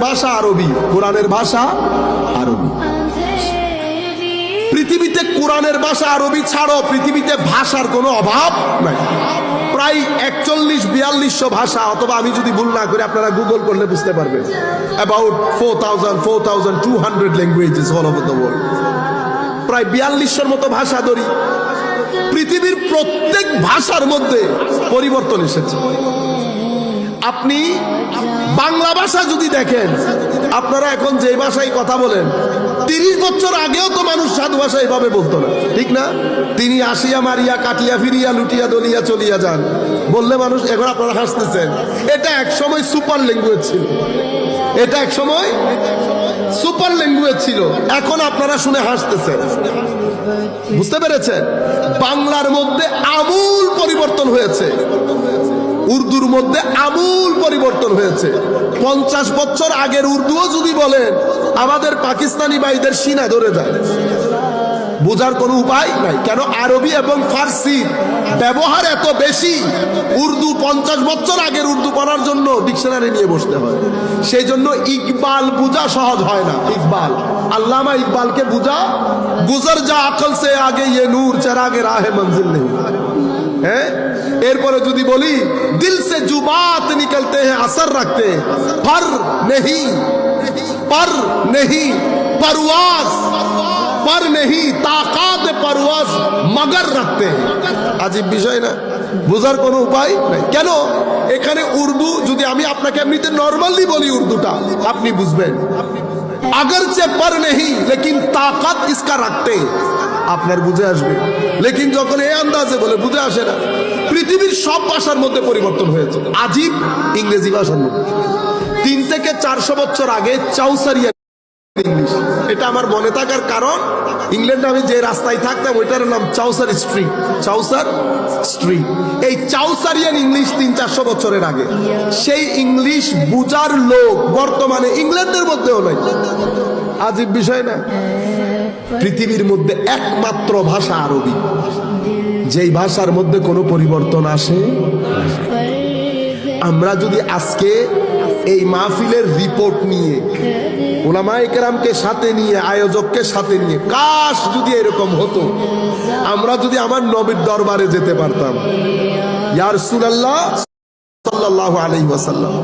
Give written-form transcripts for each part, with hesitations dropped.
ভাষা আরবি, কোরআনের ভাষা আরবি। পৃথিবীতে কোরআনের ভাষা আরবি ছাড়াও পৃথিবীতে ভাষার কোনো অভাব নাই। প্রায় 41-4200 ভাষা, অথবা আমি যদি ভুল না করি আপনারা গুগল করলে বুঝতে পারবেন, about 4200 languages all over the world. প্রায় 4200 মতো ভাষা ধরি। পৃথিবীর প্রত্যেক ভাষার মধ্যে পরিবর্তন এসেছে। আপনি বাংলা ভাষা যদি দেখেন, আপনারা এখন যে ভাষায় কথা বলেন, 30 বছর আগেও তো মানুষ সাধু ভাষা এভাবে বলতো না, ঠিক না? তিনি আসিয়া মারিয়া কাটিয়া ফিরিয়া লুটিয়া দলিয়া চলিয়া যান বললে মানুষ, এখন আপনারা হাসতেছেন। এটা এক সময় সুপার ল্যাঙ্গুয়েজ ছিল, এটা এক সময় সুপার ল্যাঙ্গুয়েজ ছিল, এখন আপনারা শুনে হাসতেছেন। বুঝতে পেরেছেন? বাংলার মধ্যে আমূল পরিবর্তন হয়েছে, উর্দুর মধ্যে আমূল পরিবর্তন হয়েছে। 50 বছর আগের উর্দুও যদি বলেন, আমাদের পাকিস্তানি ভাইদের সিনা ধরে যায়, বোঝার কোনো উপায় নাই। কেন? আরবি এবং ফার্সি ব্যবহার এত বেশি। উর্দু 50 বছর আগের উর্দু পড়ার জন্য ডিকশনারি নিয়ে বসতে হয়। সেই জন্য ইকবাল বোঝা সহজ হয় না। ইকবাল, আল্লামা ইকবালকে বোঝা, গুজর যা আকল সে আগে ইয়ে নূর চেরাগে রাহে মঞ্জিল নেই। হ্যাঁ, এরপরে যদি বলি দিল সে জুবাত নিকলতে हैं असर रखते पर नहीं परवाज पर नहीं ताकात परवाज मगर रखते हैं। আজীব বিষয় না? বোঝার কোনো উপায় নাই। কেন? এখানে উর্দু যদি আমি আপনাকে এমনিতে নরমালি বলি, উর্দুটা আপনি বুঝবেন। আগরচে पर नहीं लेकिन ताकत इसका रखते हैं, আপনার বুঝে আসবে। লেকিন যখন এই আন্দাজে বলে, বুঝে আসে না। পৃথিবীর সব ভাষার মধ্যে পরিবর্তন হয়েছে। আজীব ইংরেজি ভাষার মধ্যে 3 থেকে 400 বছর আগে চাউসারিয়া ইংলিশ, এটা আমার মনে থাকার কারণ, ইংল্যান্ডে আমি যে রাস্তায় থাকতাম ওইটার নাম চাউসার স্ট্রিট। চাউসার স্ট্রিট, এই চাউসারিয়ান ইংলিশ 300-400 বছরের আগে। সেই ইংলিশ বুঝার লোক বর্তমানে ইংল্যান্ডের মধ্যেও নাই। আজীব বিষয় না? পৃথিবীর মধ্যে একমাত্র ভাষা আরবি, যেই ভাষার মধ্যে কোনো পরিবর্তন আসে। আমরা যদি আজকে এই মাহফিলের রিপোর্ট নিয়ে উলামায়ে কেরামকে সাথে নিয়ে, আয়োজককে সাথে নিয়ে, কাশ যদি এরকম হতো, আমরা যদি আমার নবীর দরবারে যেতে পারতাম, ইয়া রাসূলুল্লাহ সাল্লাল্লাহু আলাইহি ওয়াসাল্লাম,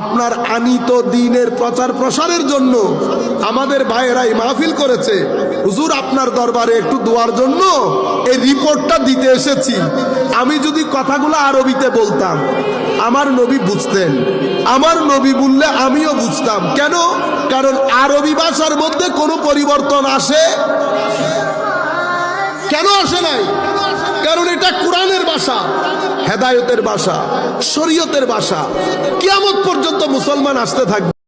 আপনার আনিত দ্বীনের প্রচার প্রসারের জন্য আমাদের ভাইয়েরাই মাহফিল করেছে, হুজুর আপনার দরবারে একটু দোয়ার জন্য এই রিপোর্টটা দিতে এসেছি। আমি যদি কথাগুলো আরবিতে বলতাম, আমার নবী বুঝতেন, আমার নবী বললে আমিও বুঝতাম। কেন? কারণ আরবি ভাষার মধ্যে কোনো পরিবর্তন আসে কেন? আসে নাই। কারণ এটা কোরআনের ভাষা, হেদায়েতের ভাষা, শরীয়তের ভাষা। কিয়ামত পর্যন্ত মুসলমান আসতে থাকবে।